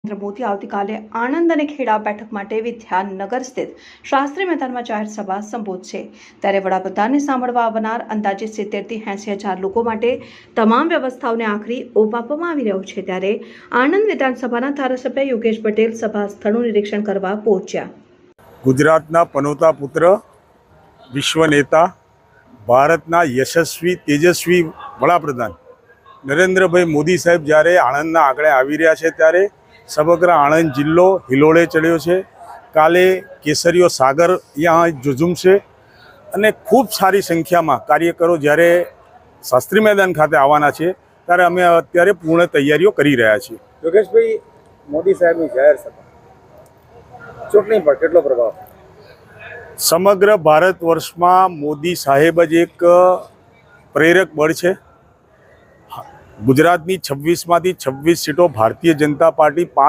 નરેન્દ્ર મોદી આવતીકાલે આણંદ અને ખેડા બેઠક માટે વિદ્યાનગર સ્થિત શાસ્ત્રી મેદાનમાં જાહેર સભા સંબોધશે ત્યારે વડાપ્રધાનને સાંભળવા આવનાર અંદાજે 70 થી 80,000 લોકો માટે તમામ વ્યવસ્થાઓને આખરી ઓપ આપવામાં આવી રહ્યો છે ત્યારે આણંદ વિધાનસભાના ધારાસભ્ય યોગેશ પટેલ સભા સ્થળનું નિરીક્ષણ કરવા પહોંચ્યા। ગુજરાતના પનોતા પુત્ર, વિશ્વ નેતા, ભારતના યશસ્વી તેજસ્વી વડાપ્રધાન નરેન્દ્રભાઈ મોદી સાહેબ જ્યારે આણંદના આંગણે આવી રહ્યા છે ત્યારે સમગ્ર આણંદ જિલ્લો હિલોળે ચડ્યો છે। કાલે કેસરીયો સાગર અહીંયા ઝઝૂમશે અને ખૂબ સારી સંખ્યામાં કાર્યકરો જ્યારે શાસ્ત્રી મેદાન ખાતે આવવાના છે ત્યારે અમે અત્યારે પૂર્ણ તૈયારીઓ કરી રહ્યા છીએ। યોગેશભાઈ, મોદી સાહેબની જાહેર સભા ચૂંટણી પર કેટલો પ્રભાવ? સમગ્ર ભારત વર્ષમાં મોદી સાહેબ જ એક પ્રેરક બળ છે। ગુજરાતની 26માંથી 26 સીટો ભારતીય જનતા પાર્ટી 5